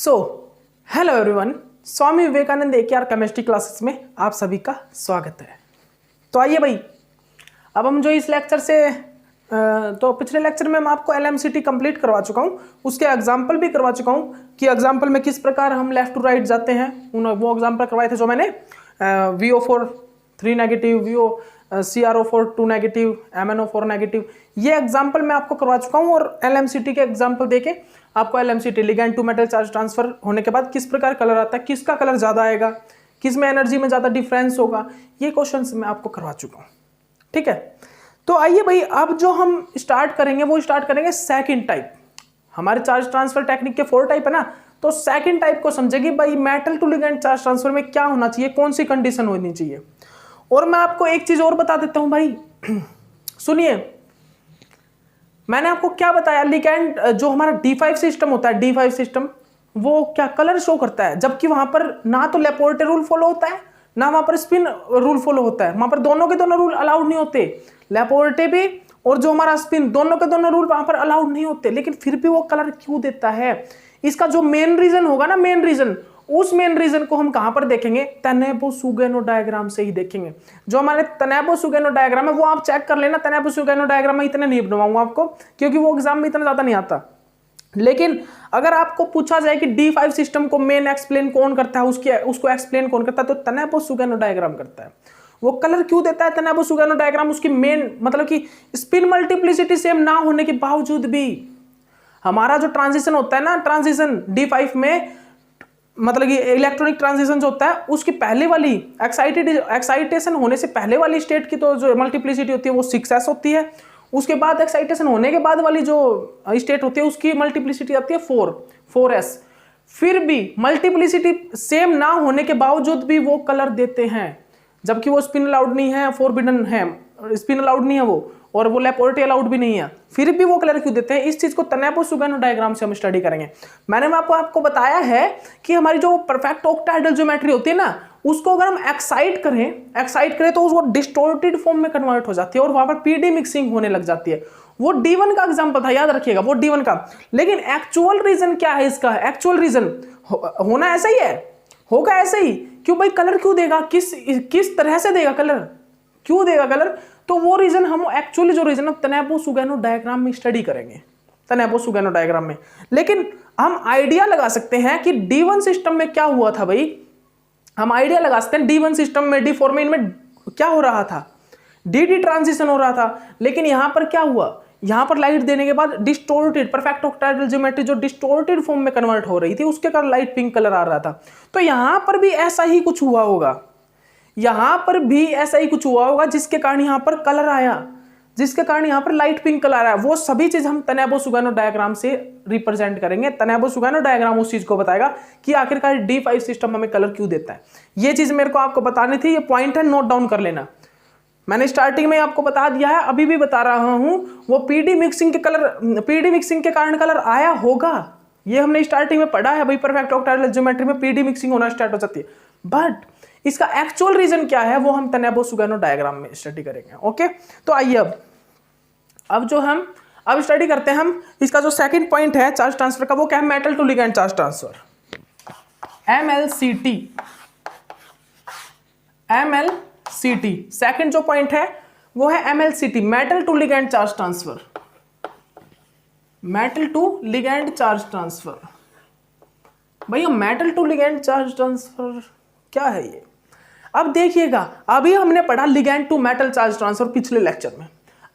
So hello everyone, Swami Vivekananda AKR chemistry classes में आप सभी का स्वागत है। तो आइए भाई, अब हम जो इस लेक्चर से तो पिछले लेक्चर में मैं आपको LMCT कंप्लीट करवा चुका हूँ, उसके एग्जाम्पल भी करवा चुका हूँ कि एग्जाम्पल में किस प्रकार हम लेफ्ट टू राइट जाते हैं। वो एग्जाम्पल करवाए थे जो मैंने VO4 3 negative, CrO4 2 negative, MnO4 negative, ये एग्जाम्पल मैं आपको करवा चुका हूँ। और LMCT के एग्जाम्पल देके आपको LMCT ligand to metal charge transfer होने के बाद किस प्रकार कलर आता है, किसका कलर ज़्यादा आएगा, किस में एनर्जी में ज़्यादा डिफरेंस होगा, ये क्वेश्चंस मैं आपको करवा चुका हूँ। ठीक है, तो आइए भाई, अब जो हम स्टार्ट करेंगे वो स्टार्ट करेंगे सेकंड टाइप। हमारे चार्ज ट्रांसफर टेक्निक के 4 टाइप है ना, तो सेकंड टाइप को समझेगी भाई metal to ligand charge transfer में क्या होना चाहिए, कौन सी कंडीशन होनी चाहिए। और मैं आपको एक चीज और बता देता हूं भाई, सुनिए, मैंने आपको क्या बताया, लिगैंड जो हमारा D5 सिस्टम होता है, D5 सिस्टम वो क्या कलर शो करता है, जबकि वहां पर ना तो लेपोर्टे रूल फॉलो होता है ना वहां पर स्पिन रूल फॉलो होता है। वहां पर दोनों के दोनों रूल अलाउड नहीं होते, लेपोर्टे भी और जो हमारा स्पिन, दोनों के दोनों रूल वहां पर अलाउड नहीं होते, लेकिन फिर भी वो कलर क्यों देता है। इसका जो मेन रीजन होगा ना, मेन रीजन, उस मेन रीजन को हम कहां पर देखेंगे, तनेबो-सुगैनो डायग्राम से ही देखेंगे। जो हमारे तनेबो-सुगैनो डायग्राम है वो आप चेक कर लेना। तनेबो-सुगैनो डायग्राम में इतने नहीं बनवाऊंगा आपको, क्योंकि वो एग्जाम में इतना ज्यादा नहीं आता। लेकिन अगर आपको पूछा जाए कि D5 सिस्टम को मेन एक्सप्लेन कौन करता है, उसको एक्सप्लेन कौन करता है, तो तनेबो-सुगैनो डायग्राम करता है। वो कलर क्यों देता है तनेबो-सुगैनो डायग्राम, उसकी मेन मतलब कि स्पिन मल्टीप्लिसिटी सेम ना होने के बावजूद भी हमारा जो ट्रांजिशन होता है ना, ट्रांजिशन D5 में, मतलब कि इलेक्ट्रॉनिक ट्रांजिशन जो होता है, उसकी पहले वाली एक्साइटेशन होने से पहले वाली स्टेट की तो जो मल्टीप्लिसिटी होती है वो 6s होती है। उसके बाद एक्साइटेशन होने के बाद वाली जो स्टेट होती है उसकी मल्टीप्लिसिटी आती है 4s। फिर भी मल्टीप्लिसिटी सेम ना होने के बावजूद भी वो कलर देते हैं, जबकि वो स्पिन अलाउड नहीं है, फोरबिडन है, स्पिन अलाउड नहीं है वो, और वो लेपोर्टे अलाउड भी नहीं है, फिर भी वो कलर क्यों देते हैं। इस चीज को तनेबो-सुगैनो डायग्राम से हम स्टडी करेंगे। मैंने आपको बताया है कि हमारी जो परफेक्ट ऑक्टाहेड्रल ज्योमेट्री होती है ना, उसको अगर हम एक्साइट करें तो उसको डिस्टोर्टेड फॉर्म में कन्वर्ट हो जाती है और वहां पर पीडी मिक्सिंग होने लग जाती है। वो D1 का एग्जाम्पल था, याद रखिएगा, वो D1 का। लेकिन एक्चुअल रीजन क्या है इसका, एक्चुअल रीजन होना ऐसा ही है, होगा ऐसे ही। क्यों भाई, कलर क्यों देगा, किस तरह से देगा कलर, क्यों देगा कलर, तो वो रीजन हम एक्चुअली जो रीजन तनेबो-सुगैनो डायग्राम में स्टडी करेंगे, तनेबो-सुगैनो डायग्राम में। लेकिन हम आइडिया लगा सकते हैं कि D1 सिस्टम में क्या हुआ था भाई, हम आइडिया लगा सकते हैं D1 सिस्टम में, D4 में क्या हो रहा था, DD ट्रांजिशन हो रहा था। लेकिन यहां पर क्या हुआ, यहां पर लाइट देने के बाद डिस्टोर्टेड परफेक्ट ऑक्टाहेड्रल ज्योमेट्री जो डिस्टोर्टेड फॉर्म में कन्वर्ट हो रही थी, उसके कारण लाइट पिंक कलर आ रहा था। तो यहां पर भी ऐसा ही कुछ हुआ होगा, यहां पर भी ऐसा ही कुछ हुआ होगा, जिसके कारण यहां पर कलर आया, जिसके कारण यहां पर लाइट पिंक कलर आया। वो सभी चीज हम तनेबो-सुगैनो डायग्राम से रिप्रेजेंट करेंगे। तनेबो-सुगैनो डायग्राम उस चीज को बताएगा कि आखिरकार D5 सिस्टम हमें कलर क्यों देता है। ये चीज मेरे को आपको बतानी थी, ये पॉइंट है, नोट डाउन कर लेना। मैंने स्टार्टिंग में आपको बता दिया है, अभी भी बता रहा हूं, वो पीडी मिक्सिंग के कारण कलर आया होगा। ये हमने स्टार्टिंग में पढ़ा है भाई, परफेक्ट ऑक्टाहेड्रल ज्योमेट्री में पीडी मिक्सिंग होना स्टार्ट हो जाती है। बट इसका एक्चुअल रीजन क्या है वो हम तनेबो-सुगैनो डायग्राम में स्टडी करेंगे। ओके, तो आइए अब जो हम अब स्टडी करते हैं हम इसका जो सेकंड पॉइंट है चार्ज ट्रांसफर का, वो क्या है, metal to ligand charge transfer, MLCT। Second जो पॉइंट है वो है MLCT, metal to ligand charge transfer, metal to ligand charge transfer. भैया metal to ligand charge transfer क्या है ये, अब देखिएगा, अभी हमने पढ़ा ligand to metal charge transfer पिछले लेक्चर में,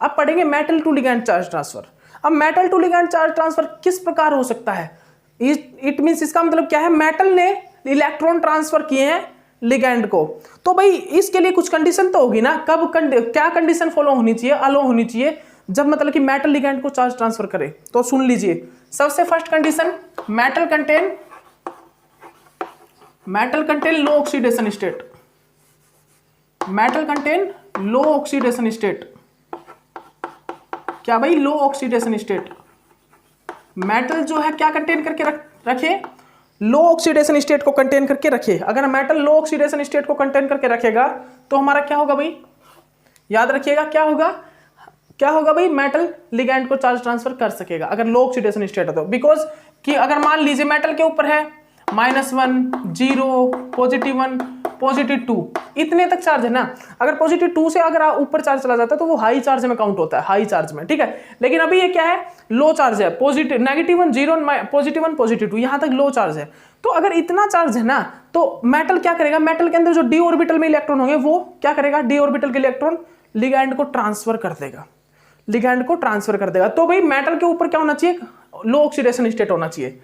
अब पढ़ेंगे metal to ligand charge transfer. अब metal to ligand charge transfer किस प्रकार हो सकता है, इट मींस इसका मतलब क्या है, मेटल ने इलेक्ट्रॉन ट्रांसफर किए हैं लिगैंड को। तो भाई इसके लिए कुछ कंडीशन तो होगी ना, क्या कंडीशन फॉलो होनी चाहिए, अलो होनी चाहिए, जब मतलब कि मेटल लिगैंड को चार्ज ट्रांसफर करे। तो सुन लीजिए, सबसे फर्स्ट कंडीशन, मेटल कंटेन लो ऑक्सीडेशन स्टेट, मेटल कंटेन लो ऑक्सीडेशन स्टेट। क्या भाई, लो ऑक्सीडेशन स्टेट। मेटल जो है क्या कंटेन करके रखे, लो ऑक्सीडेशन स्टेट को कंटेन करके रखे। अगर मेटल लो ऑक्सीडेशन स्टेट को कंटेन करके रखेगा तो हमारा क्या होगा भाई, याद रखिएगा, क्या होगा भाई, मेटल लिगैंड को चार्ज ट्रांसफर कर सकेगा अगर लो ऑक्सीडेशन स्टेट है तो। बिकॉज कि अगर मान लीजिए मेटल के ऊपर है -1, 0, +1, +2, इतने तक चार्ज है ना। अगर +2 से अगर ऊपर चार्ज चला जाता है तो वो हाई चार्ज में काउंट होता है, हाई चार्ज में, ठीक है। लेकिन अभी ये क्या है, लो चार्ज है, -1, -1, 0, +1, +2, यहां तक लो चार्ज है। तो अगर इतना चार्ज है ना तो मेटल क्या करेगा, मेटल के अंदर जो डी ऑर्बिटल में इलेक्ट्रॉन होंगे वो क्या करेगा, डी ऑर्बिटल के इलेक्ट्रॉन लिगैंड को ट्रांसफर कर देगा, लिगैंड को ट्रांसफर कर देगा। तो भाई मेटल के ऊपर क्या होना चाहिए, लो ऑक्सीडेशन स्टेट होना चाहिए।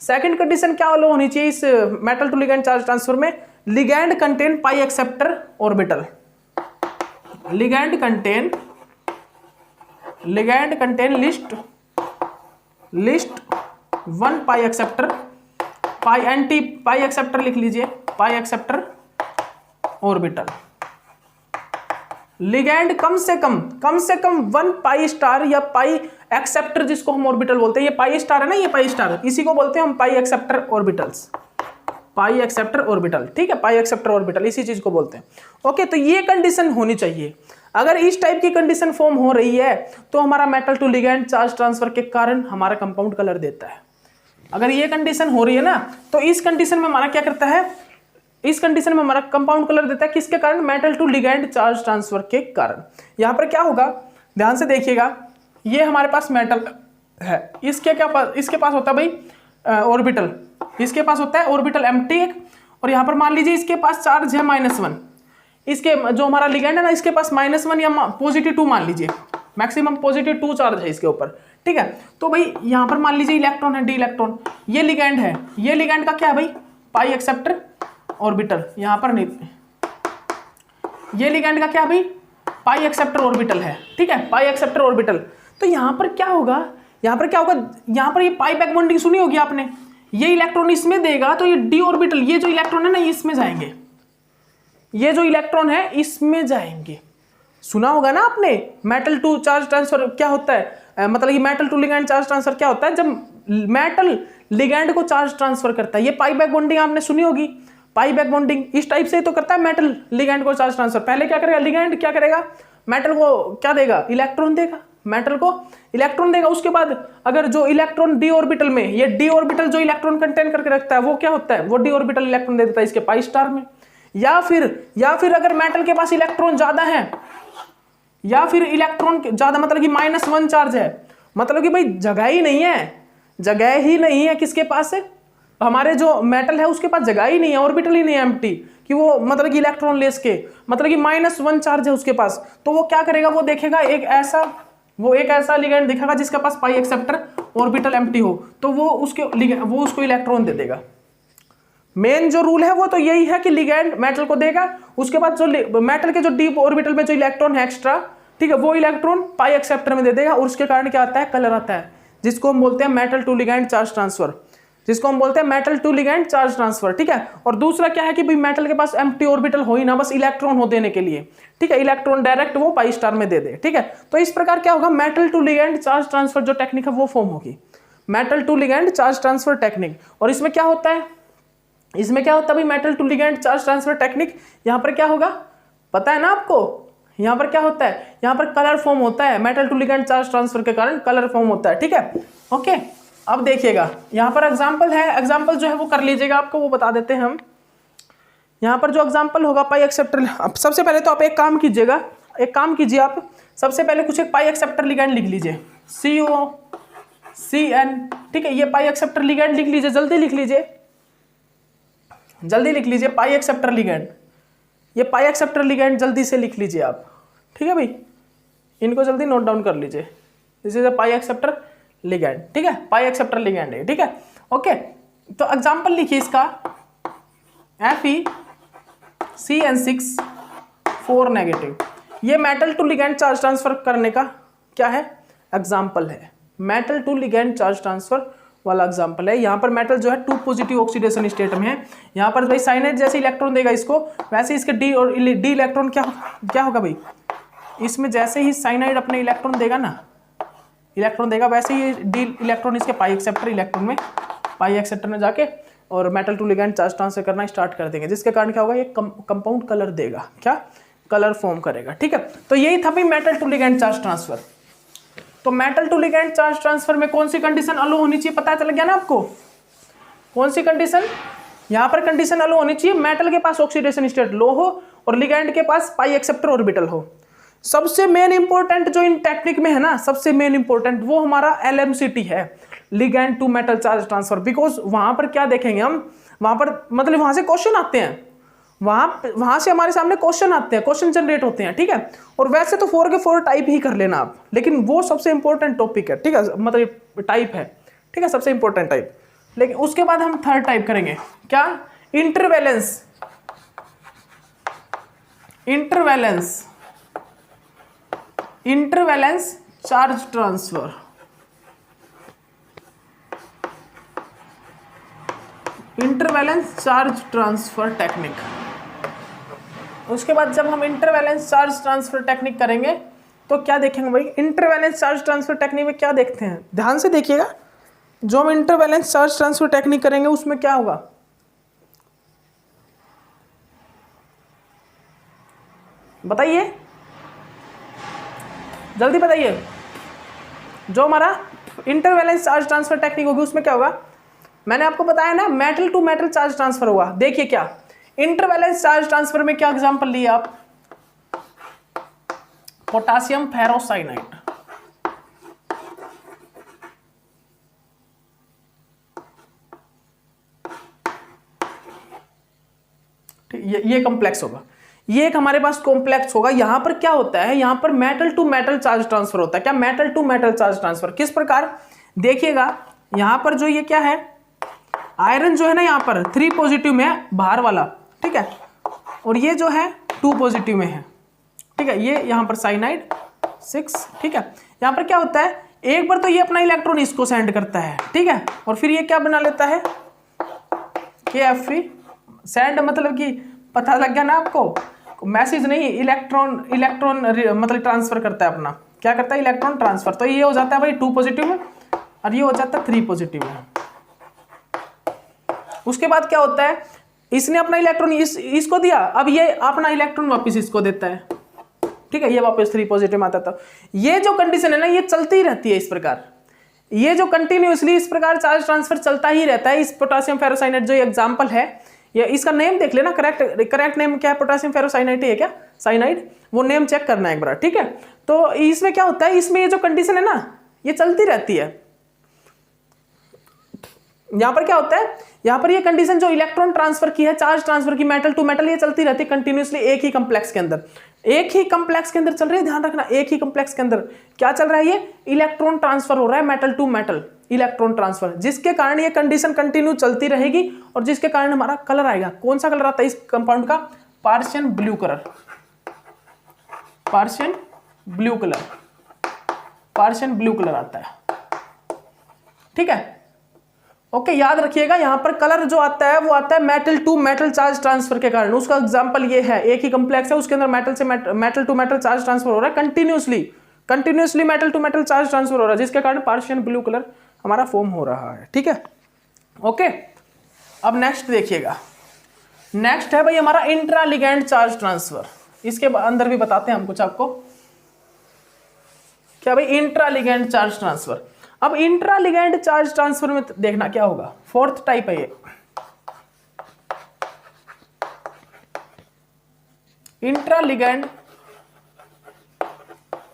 सेकंड कंडीशन क्या लो होनी चाहिए इस metal to ligand charge transfer में, ligand contain pi acceptor orbital, ligand contain least 1 pi acceptor, pi acceptor लिख लीजिए, पाई एक्सेप्टर ऑर्बिटल। लिगैंड कम से कम 1 पाई स्टार या पाई एक्सेप्टर, जिसको हम ऑर्बिटल बोलते हैं, ये पाई स्टार है ना, ये पाई स्टार, इसी को बोलते हैं हम पाई एक्सेप्टर ऑर्बिटल्स, पाई एक्सेप्टर ऑर्बिटल, ठीक है, पाई एक्सेप्टर ऑर्बिटल इसी चीज को बोलते हैं। ओके, तो ये कंडीशन होनी चाहिए। अगर इस टाइप की कंडीशन फॉर्म हो रही है तो हमारा metal to ligand charge transfer के कारण हमारा कंपाउंड कलर देता है। अगर ये कंडीशन हो रही है ना तो इस कंडीशन में हमारा क्या करता है, इस कंडीशन में हमारा कंपाउंड कलर देता है, किसके कारण, metal to ligand charge transfer के कारण। यहां पर क्या होगा, ध्यान से देखिएगा, ये हमारे पास मेटल है, इसके पास होता है भाई ऑर्बिटल, इसके पास होता है ऑर्बिटल एम्प्टी एक, और यहां पर मान लीजिए इसके पास चार्ज है -1, इसके जो हमारा लिगैंड है ना इसके पास -1 या +2 मान लीजिए, मैक्सिमम +2 चार्ज है इसके ऊपर, ठीक है। तो भाई यहां पर मान लीजिए इलेक्ट्रॉन है, डी इलेक्ट्रॉन, ये लिगैंड है, ये लिगैंड का क्या है भाई, पाई एक्सेप्टर ऑर्बिटल, यहां पर नहीं, ये लिगैंड का क्या है भाई, पाई एक्सेप्टर ऑर्बिटल है, ठीक है, पाई एक्सेप्टर ऑर्बिटल। तो यहां पर क्या होगा, यहां पर ये पाई बैक बॉन्डिंग सुनी होगी आपने, ये इलेक्ट्रॉन इसमें देगा तो ये डी ऑर्बिटल, ये जो इलेक्ट्रॉन है ना ये इसमें जाएंगे, ये जो इलेक्ट्रॉन है इसमें जाएंगे, सुना होगा ना आपने। मेटल टू चार्ज ट्रांसफर क्या होता है, मतलब कि metal to ligand charge transfer क्या होता है, जब मेटल लिगैंड को चार्ज ट्रांसफर करता है, ये पाई बैक बॉन्डिंग आपने सुनी होगी, पाई बैक बॉन्डिंग इस टाइप से तो करता है मेटल लिगैंड को चार्ज ट्रांसफर। पहले क्या करेगा, लिगैंड क्या करेगा, मेटल को क्या देगा, इलेक्ट्रॉन देगा, मेटल को इलेक्ट्रॉन देगा। उसके बाद अगर जो इलेक्ट्रॉन डी ऑर्बिटल में, ये डी ऑर्बिटल जो इलेक्ट्रॉन कंटेन करके रखता है वो क्या होता है, वो डी ऑर्बिटल इलेक्ट्रॉन दे देता है इसके पाई स्टार में। या फिर अगर मेटल के पास इलेक्ट्रॉन ज्यादा है, या फिर इलेक्ट्रॉन ज्यादा मतलब कि -1 चार्ज है, मतलब कि भाई जगह ही नहीं है किसके पास है, हमारे जो मेटल है उसके पास जगह ही नहीं है, ऑर्बिटल ही नहीं है एम्प्टी, कि वो मतलब कि इलेक्ट्रॉन लेस के, मतलब कि -1 चार्ज है उसके पास, तो वो क्या करेगा, वो देखेगा एक ऐसा लिगैंड दिखेगा जिसके पास पाई एक्सेप्टर ऑर्बिटल एम्प्टी हो, तो वो उसको इलेक्ट्रॉन दे देगा। मेन जो रूल है वो तो यही है कि लिगैंड मेटल को देगा, उसके बाद जो मेटल के जो डीप ऑर्बिटल में जो इलेक्ट्रॉन है एक्स्ट्रा, ठीक है, वो इलेक्ट्रॉन पाई एक्सेप्टर में दे देगा, और उसके कारण क्या आता है, कलर आता है, जिसको हम बोलते हैं metal to ligand charge transfer, ठीक है। और दूसरा क्या है कि भाई मेटल के पास एम्प्टी ऑर्बिटल हो ही ना, बस इलेक्ट्रॉन हो देने के लिए, ठीक है, इलेक्ट्रॉन डायरेक्ट वो पाई स्टार में दे दे, ठीक है। तो इस प्रकार क्या होगा, metal to ligand charge transfer जो टेक्निक है वो फॉर्म होगी, metal to ligand charge transfer technique. और इसमें क्या होता है भाई, metal to ligand charge transfer technique, यहां पर क्या होगा पता है ना आपको, यहां पर क्या होता है, यहां पर कलर फॉर्म होता है, metal to ligand charge transfer के कारण कलर फॉर्म होता है, ठीक है। ओके, अब देखिएगा यहां पर एग्जांपल है, एग्जांपल जो है वो कर लीजिएगा, आपको वो बता देते हैं हम। यहां पर जो एग्जांपल होगा पाई एक्सेप्टर, सबसे पहले तो आप एक काम कीजिए, आप सबसे पहले कुछ एक पाई एक्सेप्टर लिगैंड लिख लीजिए, COCN, ठीक है, ये पाई एक्सेप्टर लिगैंड लिख लीजिए, जल्दी लिख लीजिए पाई एक्सेप्टर लिगैंड, ये पाई एक्सेप्टर लिगैंड जल्दी से लिख लीजिए आप, ठीक है भाई, इनको जल्दी नोट डाउन कर लीजिए, this is a pi acceptor ligand, ठीक है, पाई एक्सेप्टर लिगैंड है, ठीक है। ओके, तो एग्जांपल लिखिए इसका, FeCN6 4 नेगेटिव, ये metal to ligand charge transfer करने का क्या है, एग्जांपल है, metal to ligand charge transfer वाला एग्जांपल है। यहाँ पर मेटल जो है 2 पॉजिटिव ऑक्सीडेशन स्टेट में है, यहाँ पर भाई साइनाइड जैसे इलेक्ट्रॉन देगा इसको, वैसे इसके डी इलेक्ट्रॉन क्या होगा भाई, इसमें जैसे ही साइनाइड अपने इलेक्ट्रॉन देगा ना, वैसे ही डी इलेक्ट्रॉन इसके पाई एक्सेप्टर में जाके और metal to ligand charge transfer करना स्टार्ट कर देंगे, जिसके कारण क्या होगा, ये कंपाउंड कलर देगा, क्या कलर फॉर्म करेगा, ठीक है। तो यही था भाई metal to ligand charge transfer. तो metal to ligand charge transfer में कौन सी कंडीशन अलो होनी चाहिए, पता चल गया ना आपको, कौन सी कंडीशन, यहाँ पर कंडीशन अलो होनी चाहिए मेटल के पास ऑक्सीडेशन स्टेट लो हो और लिगैंड के पास पाई एक्सेप्टर ऑर्बिटल हो। सबसे मेन इंपॉर्टेंट जो इन टेक्निक में है ना, सबसे मेन इंपॉर्टेंट वो हमारा LMCT है, ligand to metal charge transfer. Because वहां पर क्या देखेंगे हम, वहां पर मतलब वहां से क्वेश्चन आते हैं, वहां से हमारे सामने क्वेश्चन आते हैं, क्वेश्चन जनरेट होते हैं, ठीक है। और वैसे तो 4 के 4 टाइप ही कर लेना आप, लेकिन वो सबसे इंपॉर्टेंट टॉपिक है, ठीक है, मतलब टाइप है, ठीक है, सबसे इंपॉर्टेंट टाइप। लेकिन उसके बाद हम थर्ड टाइप करेंगे, क्या, intervalence, intervalence, intervalence charge transfer. Intervalence charge transfer technique. उसके बाद जब हम इंटरवैलेंस चार्ज ट्रांसफर टेक्निक करेंगे तो क्या देखेंगे भाई, इंटरवैलेंस चार्ज ट्रांसफर टेक्निक में क्या देखते हैं, ध्यान से देखिएगा। जो हम इंटरवैलेंस चार्ज ट्रांसफर टेक्निक करेंगे उसमें क्या होगा, बताइए, जल्दी बताइए। जो हमारा इंटरवैलेंस चार्ज ट्रांसफर टेक्निक होगी उसमें क्या होगा, मैंने आपको बताया ना, metal to metal charge transfer हुआ। देखिए क्या, इंटरवैलेंस चार्ज ट्रांसफर में क्या एग्जांपल लिए आप, पोटासियम फेरोसाइनाइड, ये कॉम्प्लेक्स होगा, ये एक हमारे पास कॉम्प्लेक्स होगा। यहां पर क्या होता है, यहां पर metal to metal charge transfer होता है। क्या, metal to metal charge transfer किस प्रकार, देखिएगा यहां पर जो ये क्या है, आयरन जो है ना यहाँ पर 3 पॉजिटिव में है बाहर वाला, ठीक है, और ये जो है 2 पॉजिटिव में है, ठीक है, ये यहाँ पर साइनाइड 6, ठीक है। यहाँ पर क्या होता है, एक बार तो ये अपना इलेक्ट्रॉन इसको सेंड करता है, ठीक है, और फिर ये क्या बना लेता है, KFe, सेंड मतलब कि पता लग गया ना आपको, मैसेज नहीं, इलेक्ट्रॉन मतलब ट्रांसफर करता है अपना, क्या करता है, इलेक्ट्रॉन ट्रांसफर। तो ये हो जाता है भाई 2 पॉजिटिव में और ये हो जाता है 3 पॉजिटिव में। उसके बाद क्या होता है, इसने अपना इलेक्ट्रॉन इसको दिया, अब ये अपना इलेक्ट्रॉन वापस इसको देता है, ठीक है, ये वापस 3 पॉजिटिव में आता था। ये जो कंडीशन है ना, ये चलती ही रहती है इस प्रकार, ये जो कंटिन्यूअसली इस प्रकार चार्ज ट्रांसफर चलता ही रहता है। इस पोटासियम फेरोसाइनाइड जो एग्जांपल है, ये इसका नेम देख लेना, करेक्ट नेम क्या है, पोटासियम फेरोसाइनाइड है क्या, साइनाइड, वो नेम चेक करना है एक बार, ठीक है। तो इसमें क्या होता है, इसमें ये जो कंडीशन है ना, ये चलती रहती है। यहां पर क्या होता है, यहां पर ये कंडीशन जो इलेक्ट्रॉन ट्रांसफर की है, चार्ज ट्रांसफर की मेटल टू मेटल, ये चलती रहती है कंटिन्यूअसली एक ही कॉम्प्लेक्स के अंदर, एक ही कॉम्प्लेक्स के अंदर चल रही है। ध्यान रखना, एक ही कॉम्प्लेक्स के अंदर क्या चल रहा है, ये इलेक्ट्रॉन ट्रांसफर हो रहा है, metal to metal electron transfer, जिसके कारण ये कंडीशन कंटिन्यू चलती रहेगी और जिसके कारण हमारा कलर आएगा। कौन सा कलर आता है इस कंपाउंड का, Persian blue colour, Persian blue colour, Persian blue colour आता है, ठीक है। ओके, याद रखिएगा, यहां पर कलर जो आता है वो आता है metal to metal charge transfer के कारण। उसका एग्जांपल ये है, एक ही कॉम्प्लेक्स है, उसके अंदर मेटल से metal to metal charge transfer हो रहा है continuously metal to metal charge transfer हो रहा है, जिसके कारण पार्शियन ब्लू कलर हमारा फॉर्म हो रहा है, ठीक है। ओके, अब नेक्स्ट देखिएगा, नेक्स्ट है भाई हमारा इंट्रा लिगैंड चार्ज ट्रांसफर। इसके अंदर भी बताते हैं हम कुछ आपको, क्या भाई, इंट्रा लिगैंड चार्ज ट्रांसफर। अब इंट्रा लिगैंड चार्ज ट्रांसफर में देखना क्या होगा, 4th टाइप है ये, इंट्रा लिगैंड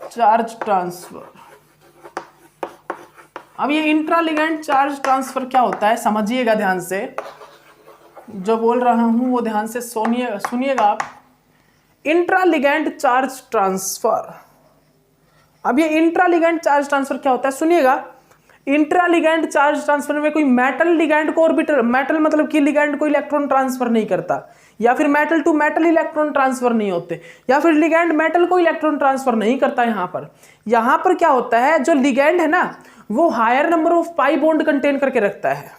चार्ज ट्रांसफर। अब ये इंट्रा लिगैंड चार्ज ट्रांसफर क्या होता है, समझिएगा ध्यान से, जो बोल रहा हूं वो ध्यान से सुनिएगा आप। इंट्रा लिगैंड चार्ज ट्रांसफर, अब ये इंट्रा लिगैंड चार्ज ट्रांसफर क्या होता है, सुनिएगा। इंट्रा लिगैंड चार्ज ट्रांसफर में कोई मेटल लिगैंड को ऑर्बिटल, मेटल मतलब कि लिगैंड को इलेक्ट्रॉन ट्रांसफर नहीं करता, या फिर metal to metal electron transfer नहीं होते, या फिर लिगैंड मेटल को इलेक्ट्रॉन ट्रांसफर नहीं करता। यहां पर क्या होता है, जो लिगैंड है ना वो higher number of pi bond contain करके रखता है।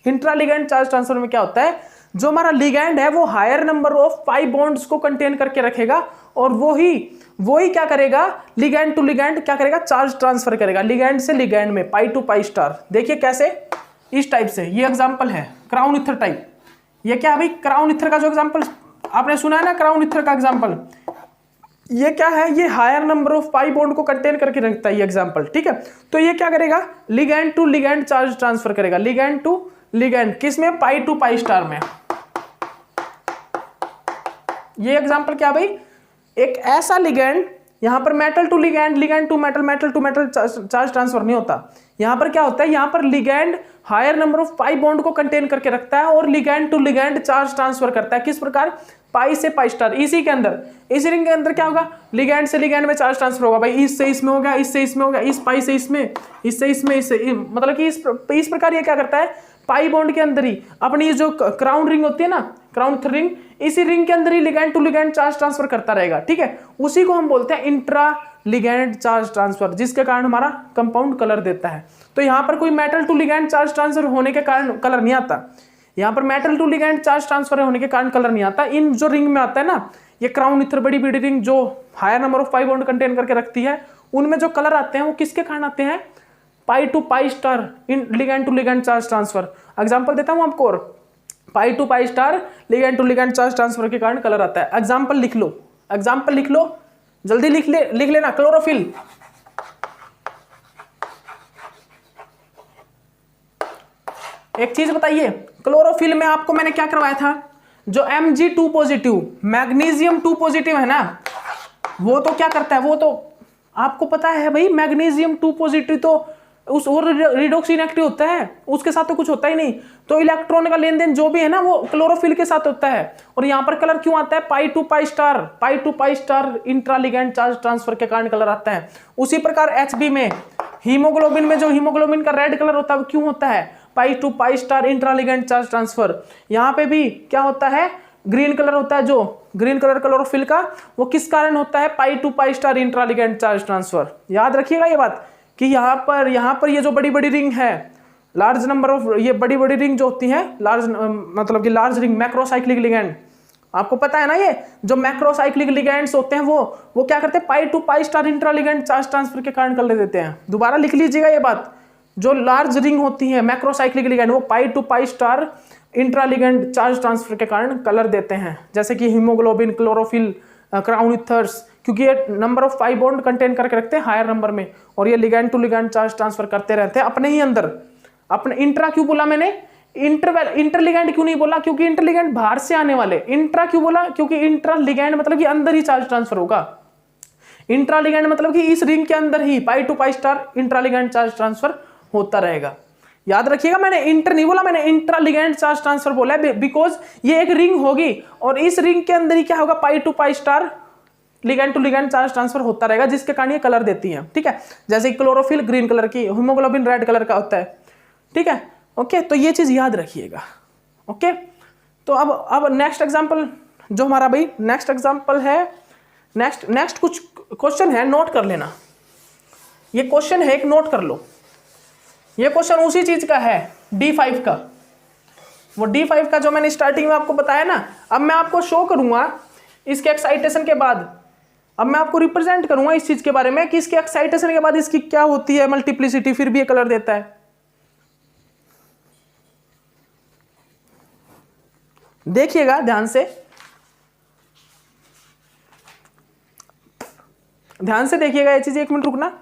इंट्रा लिगैंड चार्ज ट्रांसफर में क्या होता है, जो हमारा लिगैंड है वो higher number of pi bonds को कंटेन करके रखेगा और वही क्या करेगा, लिगैंड टू लिगैंड क्या करेगा, चार्ज ट्रांसफर करेगा, लिगैंड से लिगैंड में, पाई टू पाई स्टार। देखिए कैसे, इस टाइप से। ये एग्जांपल है क्राउन इथर टाइप। ये क्या है भाई, क्राउन इथर का जो एग्जांपल आपने सुना है ना, क्राउन इथर का एग्जांपल, ये क्या है, ये higher number of pi bond को कंटेन करके रखता है ये एग्जांपल, ठीक है। तो ये क्या करेगा, ligand to ligand charge transfer करेगा, लिगैंड टू लिगेंड किसमें, पाई टू पाई स्टार में। ये एग्जांपल क्या भाई, एक ऐसा लिगेंड, यहां पर metal to ligand, ligand to metal, metal to metal charge transfer नहीं होता। यहां पर क्या होता है, यहां पर ligand higher number of pi bond को कंटेन करके रखता है और ligand to ligand charge transfer करता है। किस प्रकार, पाई से पाई स्टार। इसी के अंदर, इस रिंग के अंदर क्या होगा, लिगेंड से लिगेंड में चार्ज ट्रांसफर होगा भाई, इससे इसमें हो गया, इससे इसमें हो गया, इस पाई से इसमें, इससे इसमें, इससे, मतलब कि इस प्रकार ये क्या करता है, पाई बॉन्ड के अंदर ही अपनी जो क्राउन रिंग होती है ना, क्राउन रिंग, इसी रिंग के अंदर ही ligand to ligand charge transfer करता रहेगा। ठीक है, उसी को हम बोलते हैं इंट्रा लिगेंड चार्ज ट्रांसफर, जिसके कारण हमारा कंपाउंड कलर देता है। तो यहां पर कोई metal to ligand charge transfer होने के कारण कलर नहीं आता। यहां पर metal to ligand charge transfer होने के कारण कलर नहीं आता। इन जो रिंग में आता है ना, ये क्राउन इथर बड़ी बड़ी रिंग जो higher number of pi bond contain करके रखती है, उनमें जो कलर आते हैं वो किसके कारण आते हैं, pi to pi star in ligand to ligand charge transfer. Example देता हूं आपको, और pi to pi star ligand to ligand charge transfer के कारण कलर आता है। एग्जांपल लिख लो, एग्जांपल लिख लो, जल्दी लिख लेना। क्लोरोफिल, एक चीज बताइए, क्लोरोफिल में आपको मैंने क्या करवाया था, जो Mg2 पॉजिटिव, मैग्नीशियम 2 पॉजिटिव है ना, वो तो क्या करता है, वो तो आपको पता है भाई, मैग्नीशियम 2 पॉजिटिव तो उस और रिडॉक्स इनएक्टिव होता है, उसके साथ तो कुछ होता ही नहीं। तो इलेक्ट्रॉन का लेन देन जो भी है ना, वो क्लोरोफिल के साथ होता है। और यहाँ पर कलर क्यों आता है, pi to pi star, pi to pi star intraligand charge transfer के कारण कलर आता है। उसी प्रकार Hb में, हीमोग्लोबिन में जो हीमोग्लोबिन का रेड कलर होता है, वो क्यों होता है, pi to pi star intraligand charge transfer. यहाँ पे भी क्या होता है, ग्रीन कलर होता है, जो ग्रीन कलर क्लोरोफिल का, वो किस कारण होता है, pi to pi star intraligand charge transfer. याद रखिएगा ये बात कि यहाँ पर ये जो बड़ी बड़ी रिंग है, लार्ज नंबर ऑफ, ये बड़ी बड़ी रिंग जो होती है, लार्ज मतलब कि लार्ज रिंग मैक्रोसाइक्लिक लिगेंड, आपको पता है ना, ये जो मैक्रोसाइक्लिक लिगेंड्स होते हैं वो क्या करते हैं, pi to pi star intraligand charge transfer के कारण कर देते हैं। दोबारा लिख लीजिएगा ये बात, जो लार्ज रिंग होती है मैक्रोसाइक्लिक लिगेंड, वो pi to pi star intraligand charge transfer के कारण कलर देते हैं, जैसे कि हीमोग्लोबिन, क्लोरोफिल, क्राउन इथर्स, क्योंकि ये number of pi bond contain करके रखते हैं हायर नंबर में, और ये ligand to ligand charge transfer करते रहते हैं अपने ही अंदर। अपने इंट्रा क्यों बोला मैंने, इंटरलिगेंड क्यों नहीं बोला, क्योंकि इंटरलिगेंड बाहर से आने वाले। इंट्रा क्यों बोला, क्योंकि इंट्रालिगेंड मतलब कि अंदर ही चार्ज ट्रांसफर होगा। इंट्रालिगेंड मतलब कि इस रिंग के अंदर ही pi to pi star intraligand charge transfer होता रहेगा। याद रखिएगा, मैंने इंटर नहीं बोला, मैंने इंट्रालिगेंड चार्ज ट्रांसफर बोला है, बिकॉज ये एक रिंग होगी और इस रिंग के अंदर ही क्या होगा, pi to pi star ligand to ligand charge transfer होता रहेगा, जिसके कारण ये कलर देती है। ठीक है, जैसे क्लोरोफिल ग्रीन कलर की, हीमोग्लोबिन रेड कलर का होता है। ठीक है, ओके, तो ये चीज याद रखिएगा। ओके, तो अब नेक्स्ट एग्जांपल जो हमारा भाई नेक्स्ट एग्जांपल है, नेक्स्ट कुछ क्वेश्चन है, नोट कर लेना। ये क्वेश्चन है, एक नोट कर लो। ये क्वेश्चन उसी चीज का है, D5 का, वो D5 का जो मैंने स्टार्टिंग में आपको बताया ना। अब मैं आपको शो करूंगा इसके एक्साइटेशन के बाद, अब मैं आपको रिप्रेजेंट करूंगा इस चीज के बारे में कि इसके एक्साइटेशन के बाद इसकी क्या होती है मल्टीप्लिसिटी, फिर भी ये कलर देता है। देखिएगा ध्यान से, ध्यान से देखिएगा ये चीज, एक मिनट रुकना।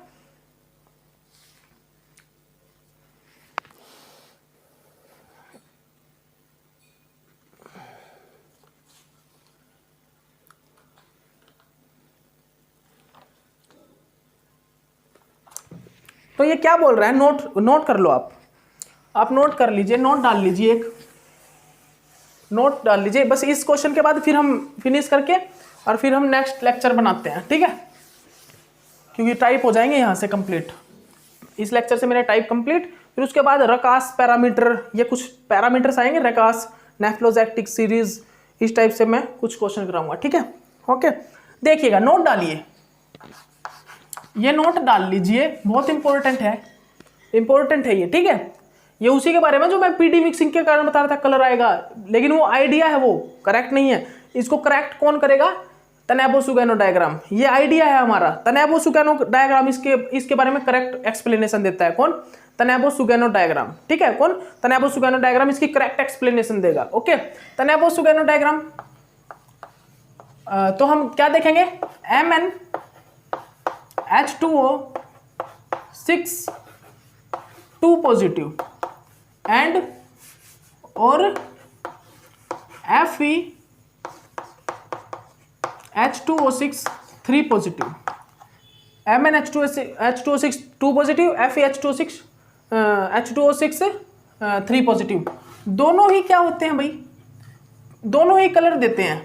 तो ये क्या बोल रहा है, नोट कर लो आप नोट कर लीजिए, नोट डाल लीजिए, एक नोट डाल लीजिए बस। इस क्वेश्चन के बाद फिर हम फिनिश करके और फिर हम नेक्स्ट लेक्चर बनाते हैं, ठीक है, क्योंकि टाइप हो जाएंगे यहाँ से कंप्लीट। इस लेक्चर से मेरा टाइप कंप्लीट, फिर उसके बाद रकास पैरामीटर, ये कुछ पैरामीटर्स आएंगे, रकास नेफ्लोजैक्टिक सीरीज, इस टाइप से मैं कुछ क्वेश्चन कराऊंगा, ठीक है। ओके, देखिएगा, नोट डालिए, ये नोट डाल लीजिए, बहुत इंपॉर्टेंट है ये, ठीक है। ये उसी के बारे में जो मैं पीडी मिक्सिंग के कारण बता रहा था, कलर आएगा, लेकिन वो आइडिया है, वो करेक्ट नहीं है। इसको करेक्ट कौन करेगा, तनेबो-सुगैनो डायग्राम, ये आइडिया है हमारा। तनेबो-सुगैनो डायग्राम इसके बारे में करेक्ट एक्सप्लेनेशन देता है कौन, तनेबो-सुगैनो डायग्राम, ठीक है। कौन, तनेबो-सुगैनो डायग्राम इसकी करेक्ट एक्सप्लेनेशन देगा। ओके, तनेबो-सुगैनो डायग्राम, तो हम क्या देखेंगे, MnH2O 6 2 पॉजिटिव एंड और FeH2O6 3 positive, MnH2O6 2 positive, FeH2O6 H2O6 3 positive. दोनों ही क्या होते हैं भाई, दोनों ही कलर देते हैं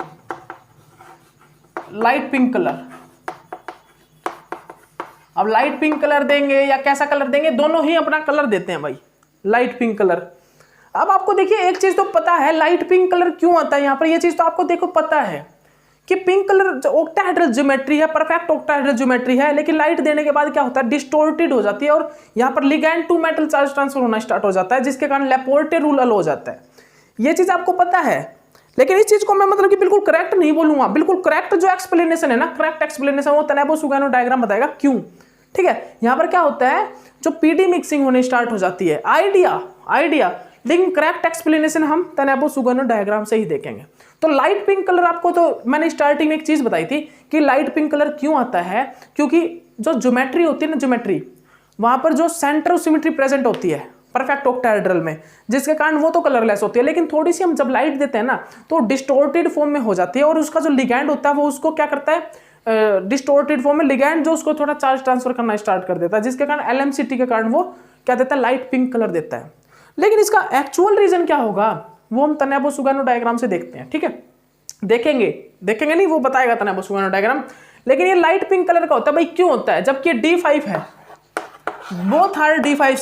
लाइट पिंक कलर। अब लाइट पिंक कलर देंगे या कैसा कलर देंगे, दोनों ही अपना कलर देते हैं भाई, लाइट पिंक कलर। अब आपको देखिए एक चीज तो पता है लाइट पिंक कलर क्यों आता है यहाँ पर, ये चीज तो आपको देखो पता है कि पिंक कलर ऑक्टाहेड्रल ज्योमेट्री है, परफेक्ट ऑक्टाहेड्रल ज्योमेट्री है, लेकिन लाइट देने के बाद क्या होता है, डिस्टोर्टेड हो जाती है और यहाँ पर ligand to metal charge transfer होना स्टार्ट हो जाता है, जिसके कारण लेपोर्टे रूल अलो हो जाता है। ये चीज आपको पता है, लेकिन इस चीज को मैं मतलब कि बिल्कुल करेक्ट नहीं बोलूंगा। बिल्कुल करेक्ट जो एक्सप्लेनेशन है ना, करेक्ट एक्सप्लेनेशन वो तनेबो-सुगानो डायग्राम बताएगा क्यों। ठीक है, यहाँ पर क्या होता है, जो पीडी मिक्सिंग होने स्टार्ट हो जाती है, आइडिया, लेकिन करेक्ट एक्सप्लेनेशन हम तनेबो-सुगानो डायग्राम से ही देखेंगे। तो लाइट पिंक कलर आपको, तो मैंने स्टार्टिंग में एक चीज बताई थी कि लाइट पिंक कलर क्यों आता है, क्योंकि जो ज्योमेट्री होती है ना, ज्योमेट्री वहां पर जो सेंटर ऑफ सिमेट्री प्रेजेंट होती है परफेक्ट ऑक्टाहेड्रल में, जिसके कारण वो तो कलरलेस होती है, लेकिन थोड़ी सी हम जब लाइट देते हैं ना तो डिस्टोर्टेड फॉर्म में हो जाती है, और उसका जो लिगैंड होता है वो उसको क्या करता है, डिस्टोर्टेड फॉर्म में लिगैंड जो उसको थोड़ा चार्ज ट्रांसफर करना स्टार्ट कर देता है, जिसके कारण LMCT के कारण वो क्या देता है, लाइट पिंक कलर देता है। लेकिन इसका एक्चुअल रीजन क्या होगा वो हम तनेबो-सुगानो डायग्राम से देखते हैं। ठीक है, देखेंगे नहीं, वो बताएगा तनेबो-सुगानो डायग्राम। लेकिन ये लाइट पिंक कलर का होता है भाई, क्यों होता है, जबकि D5 है, बोथ आर D5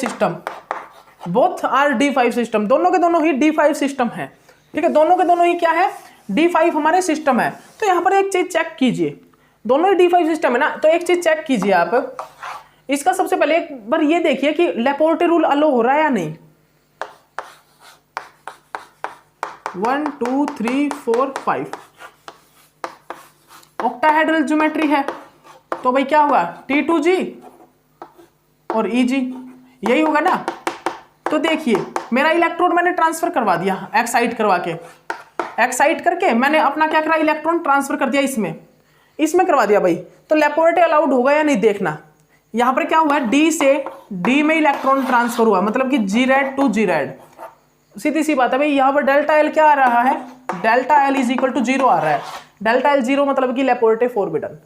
सिस्टम, दोनों के दोनों ही D5 सिस्टम है। ठीक है, दोनों के दोनों ही क्या है, D5 हमारे सिस्टम है। तो यहाँ पर एक चीज चेक कीजिए, दोनों ही D5 सिस्टम है ना, तो एक चीज चेक कीजिए आप, इसका सबसे पहले एक बार ये देखिए कि लेपोर्टे रूल अलो हो रहा है या नहीं। 1 2 3 4 5 ऑक्टाहेड्रल ज्योमेट्री है, तो भाई क्या होगा, T2G और EG, यही होगा ना। तो देखिए मेरा इलेक्ट्रॉन मैंने ट्रांसफर करवा दिया, एक्साइट करके मैंने अपना क्या करा, इलेक्ट्रॉन ट्रांसफर कर दिया इसमें करवा दिया भाई। तो लेपोर्टे अलाउड होगा या नहीं देखना। यहां पर क्या हुआ है, D से D में इलेक्ट्रॉन ट्रांसफर हुआ, मतलब कि G-rad टू G-rad। सीधी सी बात है भाई, यहां पर डेल्टा L क्या आ रहा है, delta L is equal to 0 आ रहा है। डेल्टा L 0 मतलब कि लेपोर्टे फोरबिडन।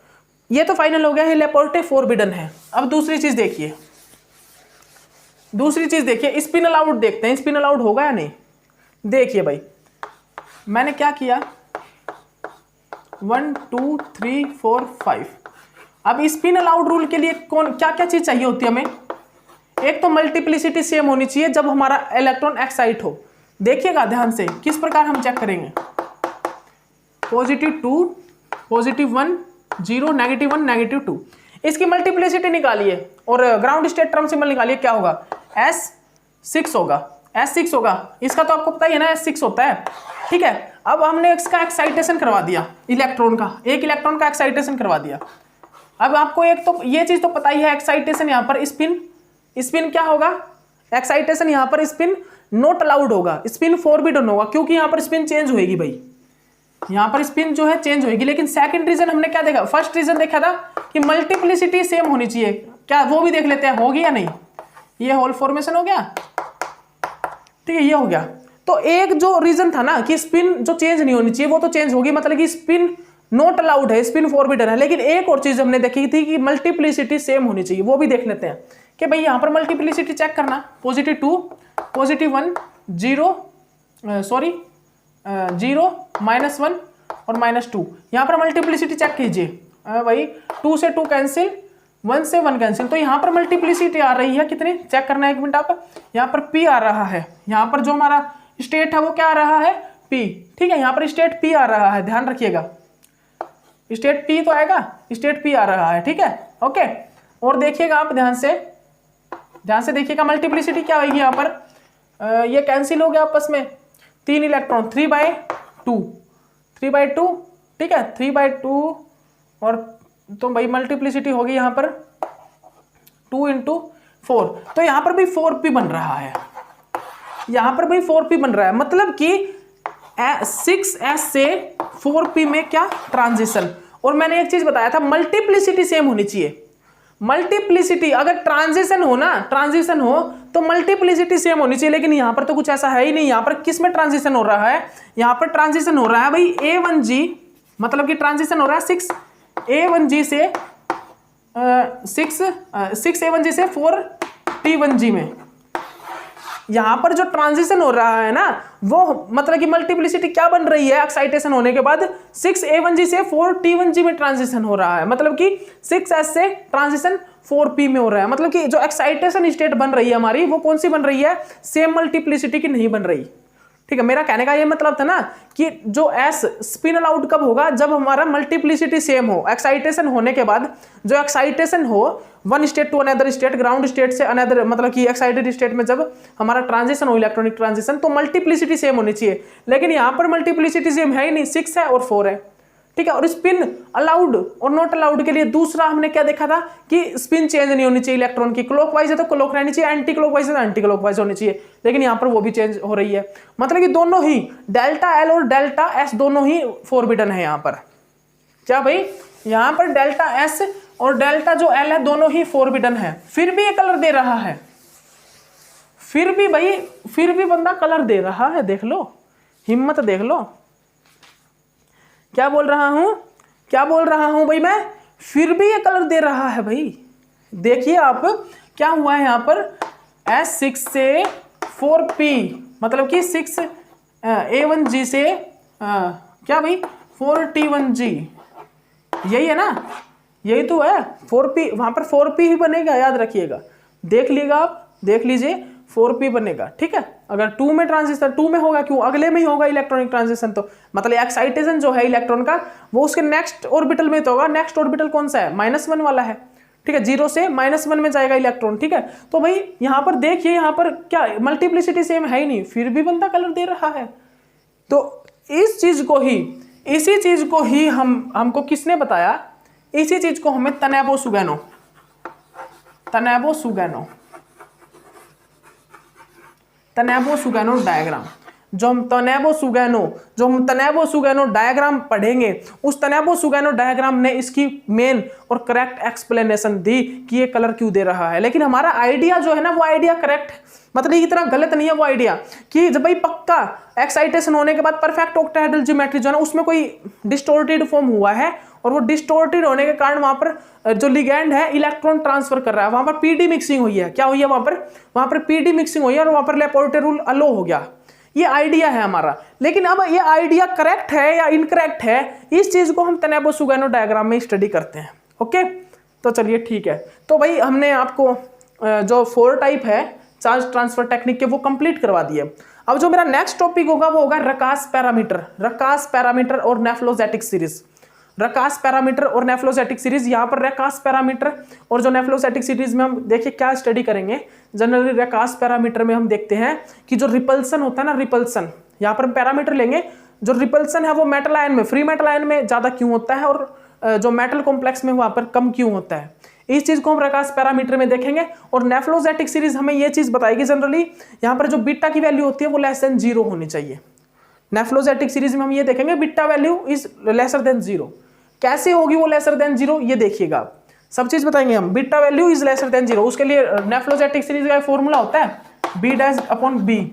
ये तो फाइनल हो गया है, लेपोर्टे फोरबिडन है। अब दूसरी चीज देखिए, स्पिन अलाउड देखते हैं, स्पिन अलाउड होगा या नहीं। देखिए भाई मैंने क्या किया, 1 2 3 4 5। अब स्पिन अलाउड रूल के लिए क्या क्या चीज चाहिए होती है हमें, एक तो मल्टीप्लिसिटी सेम होनी चाहिए जब हमारा इलेक्ट्रॉन एक्साइट हो। देखिएगा ध्यान से किस प्रकार हम चेक करेंगे, +2 +1 0 -1 -2, इसकी मल्टीप्लिसिटी निकालिए और ग्राउंड स्टेट टर्म सिंबल निकालिए, क्या होगा, S6 होगा। इसका तो आपको पता ही है ना, S6 होता है। ठीक है, अब हमने इसका एक्साइटेशन करवा दिया, इलेक्ट्रॉन का, एक इलेक्ट्रॉन का एक्साइटेशन करवा दिया। अब आपको एक तो ये चीज तो पता ही है, एक्साइटेशन यहाँ पर स्पिन क्या होगा, एक्साइटेशन यहाँ पर स्पिन नॉट अलाउड होगा, स्पिन फोरबिडन होगा, क्योंकि यहाँ पर स्पिन चेंज होगी भाई, यहाँ पर स्पिन जो है चेंज होगी। लेकिन सेकंड रीजन हमने क्या देखा, फर्स्ट रीजन देखा था कि मल्टीप्लिसिटी सेम होनी चाहिए, क्या वो भी देख लेते हैं होगी या नहीं। ये होल फॉर्मेशन हो गया, ठीक है, ये हो गया। तो एक जो रीजन था ना कि स्पिन जो चेंज नहीं होनी चाहिए वो तो चेंज होगी, मतलब कि स्पिन नॉट अलाउड है, स्पिन फॉरबिडन है। लेकिन एक और चीज हमने देखी थी कि मल्टीप्लिसिटी सेम होनी चाहिए, वो भी देख लेते हैं कि भाई यहाँ पर मल्टीप्लिसिटी चेक करना, +2 +1 0 -1 और -2। यहाँ पर मल्टीप्लिसिटी चेक कीजिए भाई, 2 से 2 कैंसिल, 1 से 1 कैंसिल, तो यहाँ पर मल्टीप्लिसिटी आ रही है कितनी, चेक करना है 1 मिनट आप। यहाँ पर P आ रहा है, यहाँ पर जो हमारा स्टेट है वो क्या आ रहा है, P। ठीक है, यहाँ पर स्टेट P आ रहा है, ध्यान रखिएगा, स्टेट P तो आएगा, स्टेट P आ रहा है। ठीक है, ओके। और देखिएगा आप ध्यान से देखिएगा, मल्टीप्लिसिटी क्या होगी यहाँ पर, ये कैंसिल हो गया आपस में, 3 इलेक्ट्रॉन, 3/2, ठीक है, 3/2, और तो भाई मल्टीप्लिसिटी होगी यहाँ पर 2 × 4, तो यहाँ पर भी 4p बन रहा है, यहाँ पर भी 4p बन रहा है, मतलब कि 6s से 4p में क्या ट्रांजिशन। और मैंने एक चीज बताया था, मल्टीप्लिसिटी सेम होनी चाहिए, मल्टीप्लिसिटी, अगर ट्रांजिशन हो तो मल्टीप्लिसिटी सेम होनी चाहिए, लेकिन यहां पर तो कुछ ऐसा है ही नहीं। यहां पर किस में ट्रांजिशन हो रहा है, यहां पर ट्रांजिशन हो रहा है भाई A1G, मतलब कि ट्रांजिशन हो रहा है 6A1G से 6A1G से 4T1G में। यहां पर जो ट्रांजिशन हो रहा है ना, वो मतलब कि मल्टीप्लिसिटी क्या बन रही है, एक्साइटेशन होने के बाद 6A1G से 4T1G में ट्रांजिशन हो रहा है, मतलब कि 6S से ट्रांजिशन 4P में हो रहा है। मतलब कि जो एक्साइटेशन स्टेट बन रही है हमारी, वो कौन सी बन रही है, सेम मल्टीप्लिसिटी की नहीं बन रही। ठीक है, मेरा कहने का ये मतलब था ना कि जो S स्पिन अलाउड कब होगा, जब हमारा मल्टीप्लिसिटी सेम हो। एक्साइटेशन होने के बाद जो एक्साइटेशन हो one state to another state, ground state से अनदर, मतलब कि एक्साइटेड स्टेट में जब हमारा ट्रांजिशन हो, इलेक्ट्रॉनिक ट्रांजिशन, तो मल्टीप्लिसिटी सेम होनी चाहिए। लेकिन यहां पर मल्टीप्लिसिटी सेम है ही नहीं, 6 है और 4 है। ठीक है, और स्पिन अलाउड और नॉट अलाउड के लिए दूसरा हमने क्या देखा था कि स्पिन चेंज नहीं होनी चाहिए इलेक्ट्रॉन की, क्लॉकवाइज है तो क्लॉक रहनी चाहिए, एंटी क्लॉकवाइज है तो एंटी क्लॉकवाइज होनी चाहिए, लेकिन यहां पर वो भी चेंज हो रही है। मतलब कि दोनों ही डेल्टा एल और डेल्टा एस दोनों ही फॉरबिडन है यहां पर। क्या भाई, यहां पर डेल्टा एस और डेल्टा जो एल है दोनों ही फॉरबिडन है। फिर भी ये कलर दे रहा है, फिर भी बंदा कलर दे रहा है। देख लो, हिम्मत देख लो, क्या बोल रहा हूं भाई मैं, फिर भी ये कलर दे रहा है भाई। देखिए आप, क्या हुआ है यहां पर, S6 से 4P, मतलब कि 6A1G से क्या भाई 4T1G, यही है ना, यही तो है 4P, वहां पर 4P ही बनेगा, याद रखिएगा, देख लीजिएगा आप, देख लीजिए 4P बनेगा। ठीक है, अगर 2 में ट्रांजिशन 2 में होगा, क्यों, अगले में ही होगा इलेक्ट्रॉनिक ट्रांजिशन, तो मतलब एक्साइटेशन जो है इलेक्ट्रॉन का वो उसके नेक्स्ट ऑर्बिटल में तो होगा। नेक्स्ट ऑर्बिटल कौन सा है, -1 वाला है। ठीक है, 0 से -1 में जाएगा इलेक्ट्रॉन। ठीक है, तो भाई यहां पर देखिए, यहां पर क्या मल्टीप्लिसिटी सेम है ही नहीं, फिर भी बंदा कलर दे रहा है। तो इसी चीज को ही हमको किसने बताया, इसी चीज को हमें तनेबो सुगैनो डायग्राम, जो हम तनेबो सुगैनो डायग्राम पढ़ेंगे, उस तनेबो सुगैनो डायग्राम ने इसकी मेन और करेक्ट एक्सप्लेनेशन दी कि ये कलर क्यों दे रहा है। लेकिन हमारा आइडिया जो है ना, वो आइडिया करेक्ट, मतलब इतना गलत नहीं है वो आइडिया कि जब भाई पक्का एक्साइटेशन होने के बाद परफेक्ट ऑक्टाहेड्रल ज्योमेट्री जो है ना, उसमें कोई डिस्टोर्टेड फॉर्म हुआ है, और वो डिस्टोर्टेड होने के कारण वहां पर जो लिगैंड है इलेक्ट्रॉन ट्रांसफर कर रहा है, वहां पर पीडी मिक्सिंग हुई है। क्या हुई है वहां पर पीडी मिक्सिंग हुई है, और वहां पर लेपोर्टे रूल अलो हो गया। ये आइडिया है हमारा, लेकिन अब ये आइडिया करेक्ट है या इनकरेक्ट है, इस चीज को हम तनेबो सुगैनो डायग्राम में स्टडी करते हैं। ओके, तो चलिए ठीक है। तो भाई हमने आपको जो 4 टाइप है चार्ज ट्रांसफर टेक्निक के, वो कंप्लीट करवा दिए। अब जो मेरा नेक्स्ट टॉपिक होगा वो होगा रकास पैरामीटर और नेफ्लोजेटिक सीरीज। रकास पैरामीटर और नेफ्लोजेटिक सीरीज, यहाँ पर रकास पैरामीटर और जो नेफ्लोजेटिक सीरीज में हम देखिए क्या स्टडी करेंगे। जनरली रकास पैरामीटर में हम देखते हैं कि जो रिपल्सन होता है ना, रिपल्सन, यहाँ पर पैरामीटर लेंगे, जो रिपल्सन है वो मेटल आयन में, फ्री मेटल आयन में ज्यादा क्यों होता है, और जो मेटल कॉम्प्लेक्स में वहां पर कम क्यों होता है, इस चीज को हम रकास पैरामीटर में देखेंगे। और नेफ्लोजेटिक सीरीज हमें ये चीज बताएगी, जनरली यहाँ पर जो बीटा की वैल्यू होती है वो लेस देन 0 होनी चाहिए। नेफ्लोजेटिक सीरीज में हम ये देखेंगे beta value is lesser than 0। कैसे होगी वो लेसर देन 0, ये देखिएगा आप, सब चीज बताएंगे हम। Beta value is lesser than 0, उसके लिए नेफ्लोजेटिक सीरीज का फॉर्मूला होता है B'/B।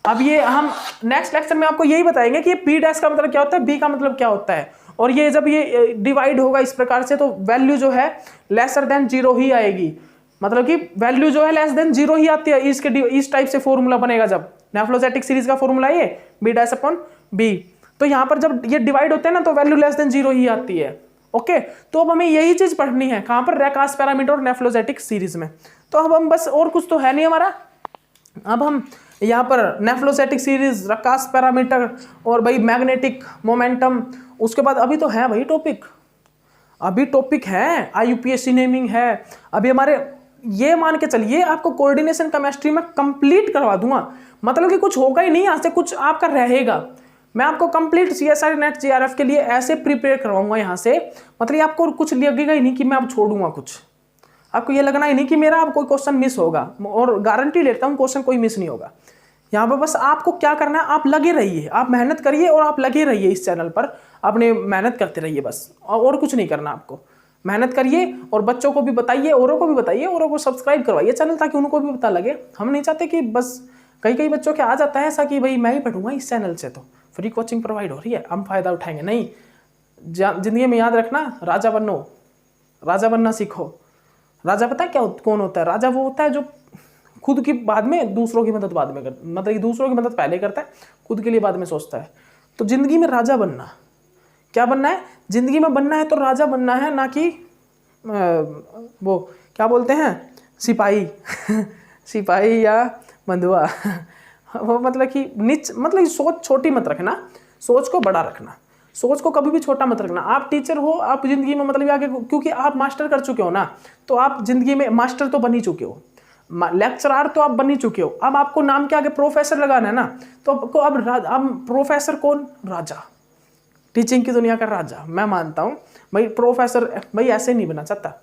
अब ये हम नेक्स्ट लेक्चर में आपको यही बताएंगे कि P' का मतलब क्या होता है, B का मतलब क्या होता है, और ये जब ये डिवाइड होगा इस प्रकार से तो वैल्यू जो है लेसर देन 0 ही आएगी, मतलब कि वैल्यू जो है लेस देन 0 ही आती है। इस टाइप से फॉर्मूला बनेगा जब नेफ्लोजेटिक सीरीज का फॉर्मूला ये B'/B। तो यहाँ पर जब ये डिवाइड होते हैं ना, तो वैल्यू लेस देन 0 ही आती है। ओके, तो अब हमें यही चीज पढ़नी है, कहां पर, रकास पैरामीटर और नेफ्लोजेटिक सीरीज में। तो अब हम बस, और कुछ तो है नहीं हमारा, अब हम यहाँ पर नेफ्लोजेटिक सीरीज, रकास पैरामीटर और भाई मैग्नेटिक मोमेंटम, उसके बाद अभी तो है भाई टॉपिक है IUPAC नेमिंग है। अभी हमारे, ये मान के चलिए आपको कोऑर्डिनेशन केमिस्ट्री में कंप्लीट करवा दूंगा, मतलब कि कुछ होगा ही नहीं यहाँ से, कुछ आपका रहेगा। मैं आपको कंप्लीट CSIR नेट JRF के लिए ऐसे प्रिपेयर करवाऊंगा यहाँ से, मतलब आपको कुछ लगेगा ही नहीं कि मैं अब छोड़ूंगा कुछ, आपको ये लगना ही नहीं कि मेरा अब कोई क्वेश्चन मिस होगा, और गारंटी लेता हूँ क्वेश्चन कोई मिस नहीं होगा। यहाँ पर बस आपको क्या करना है, आप लगे रहिए, आप मेहनत करिए और आप लगे रहिए इस चैनल पर, अपने मेहनत करते रहिए बस, और कुछ नहीं करना आपको। मेहनत करिए और बच्चों को भी बताइए, औरों को भी बताइए, औरों को सब्सक्राइब करवाइए चैनल, ताकि उनको भी पता लगे। हम नहीं चाहते कि बस कई बच्चों के आ जाता है ऐसा कि भाई मैं ही पढ़ूंगा इस चैनल से, तो फ्री कोचिंग प्रोवाइड हो रही है, हम फायदा उठाएंगे। नहीं, जिंदगी में याद रखना, राजा बनो, राजा बनना सीखो। राजा पता है क्या कौन होता है? राजा वो होता है जो खुद की बाद में, दूसरों की मदद बाद में करता, मतलब दूसरों की मदद पहले करता है, खुद के लिए बाद में सोचता है। तो जिंदगी में राजा बनना, क्या बनना है जिंदगी में? बनना है तो राजा बनना है, ना कि वो क्या बोलते हैं, सिपाही सिपाही या बंधुआ वो मतलब कि मतलब सोच छोटी मत रखना, सोच को बड़ा रखना, सोच को कभी भी छोटा मत रखना। आप टीचर हो, आप जिंदगी में मतलब आगे, क्योंकि आप मास्टर कर चुके हो ना, तो आप जिंदगी में मास्टर तो बन ही चुके हो, लेक्चरार तो आप बन ही चुके हो। अब आपको नाम के आगे प्रोफेसर लगाना है ना, तो आपको अब प्रोफेसर कौन? राजा, टीचिंग की दुनिया का राजा। मैं मानता हूँ भाई प्रोफेसर भाई ऐसे नहीं बनना चाहता,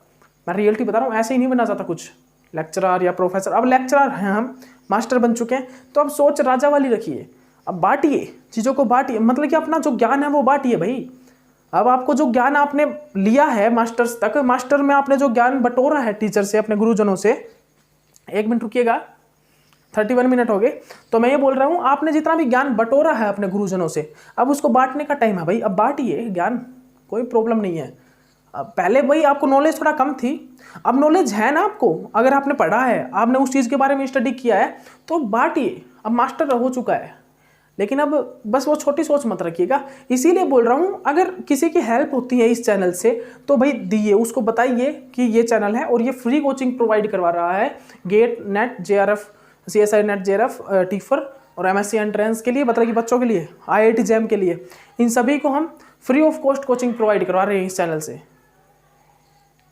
मैं रियलिटी बता रहा हूँ, ऐसे ही नहीं बनना चाहता कुछ लेक्चरार या प्रोफेसर। अब लेक्चरार हैं हम, मास्टर बन चुके हैं, तो अब सोच राजा वाली रखिए। अब बांटिए चीज़ों को, बांटिए, मतलब कि अपना जो ज्ञान है वो बांटिए भाई। अब आपको जो ज्ञान आपने लिया है मास्टर्स तक, मास्टर में आपने जो ज्ञान बटोरा है टीचर से, अपने गुरुजनों से, 1 मिनट रुकिएगा, 31 मिनट हो गए। तो मैं ये बोल रहा हूँ, आपने जितना भी ज्ञान बटोरा है अपने गुरुजनों से, अब उसको बांटने का टाइम है भाई। अब बांटिए ज्ञान, कोई प्रॉब्लम नहीं है। पहले भाई आपको नॉलेज थोड़ा कम थी, अब नॉलेज है ना आपको, अगर आपने पढ़ा है, आपने उस चीज़ के बारे में स्टडी किया है, तो बांटिए। अब मास्टर हो चुका है, लेकिन अब बस वो छोटी सोच मत रखिएगा। इसीलिए बोल रहा हूँ, अगर किसी की हेल्प होती है इस चैनल से तो भाई दिए, उसको बताइए कि ये चैनल है और ये फ्री कोचिंग प्रोवाइड करवा रहा है। GATE NET, JRF, CSI NET, JRF, TIFR और MSc एंट्रेंस के लिए, मतलब कि बच्चों के लिए, IIT JAM के लिए, इन सभी को हम free of cost coaching provide करवा रहे हैं इस चैनल से।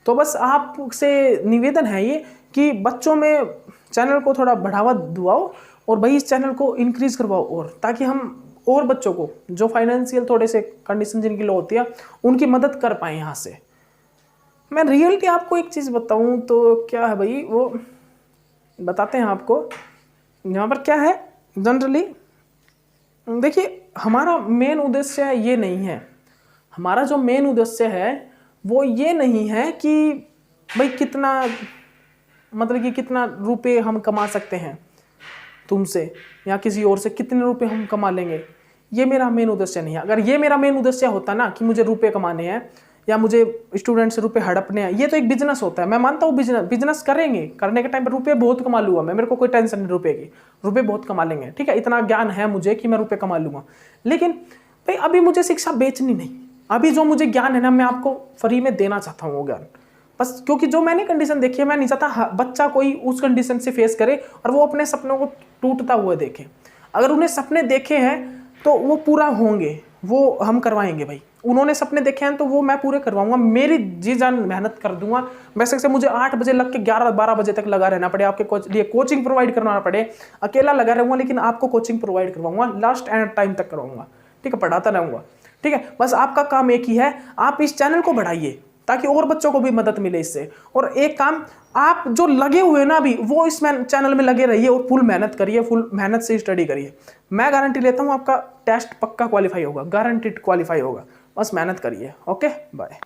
तो बस आपसे निवेदन है ये कि बच्चों में चैनल को थोड़ा बढ़ावा दिवाओ और भाई इस चैनल को इंक्रीज करवाओ, और ताकि हम और बच्चों को जो फाइनेंशियल थोड़े से कंडीशन जिनकी लो होती है, उनकी मदद कर पाए यहाँ से। मैं रियलिटी आपको एक चीज़ बताऊँ तो क्या है भाई, वो बताते हैं आपको। यहाँ पर क्या है जनरली, देखिए हमारा मेन उद्देश्य ये नहीं है, हमारा जो मेन उद्देश्य है वो ये नहीं है कि भाई कितना, मतलब कि कितना रुपए हम कमा सकते हैं तुमसे या किसी और से, कितने रुपए हम कमा लेंगे, ये मेरा मेन उद्देश्य नहीं है। अगर ये मेरा मेन उद्देश्य होता ना कि मुझे रुपए कमाने हैं या मुझे स्टूडेंट से रुपए हड़पने हैं, ये तो एक बिजनेस होता है। मैं मानता हूँ बिजनेस करेंगे, करने के टाइम पर रुपए बहुत कमा लूँगा मैं, मेरे को कोई टेंशन नहीं रुपए की, रुपए बहुत कमा लेंगे, ठीक है, इतना ज्ञान है मुझे कि मैं रुपए कमा लूँगा। लेकिन भाई अभी मुझे शिक्षा बेचनी नहीं, अभी जो मुझे ज्ञान है ना, मैं आपको फ्री में देना चाहता हूँ वो ज्ञान, बस। क्योंकि जो मैंने कंडीशन देखी है, मैं नहीं चाहता बच्चा कोई उस कंडीशन से फेस करे और वो अपने सपनों को टूटता हुआ देखे। अगर उन्हें सपने देखे हैं तो वो पूरा होंगे, वो हम करवाएंगे भाई। उन्होंने सपने देखे हैं तो वो मैं पूरे करवाऊंगा, मेरी जी जान मेहनत कर दूंगा। वैसे से मुझे 8 बजे लग के 11-12 बजे तक लगा रहना पड़े, आपके लिए कोचिंग प्रोवाइड करवाना पड़े, अकेला लगा रहूंगा, लेकिन आपको कोचिंग प्रोवाइड करवाऊंगा, लास्ट एंड टाइम तक करवाऊंगा, ठीक है, पढ़ाता रहूंगा, ठीक है। बस आपका काम एक ही है, आप इस चैनल को बढ़ाइए ताकि और बच्चों को भी मदद मिले इससे। और एक काम, आप जो लगे हुए ना अभी, वो इस चैनल में लगे रहिए और फुल मेहनत करिए, फुल मेहनत से स्टडी करिए। मैं गारंटी लेता हूँ आपका टेस्ट पक्का क्वालिफाई होगा, गारंटीड क्वालिफाई होगा, बस मेहनत करिए। Okay, bye.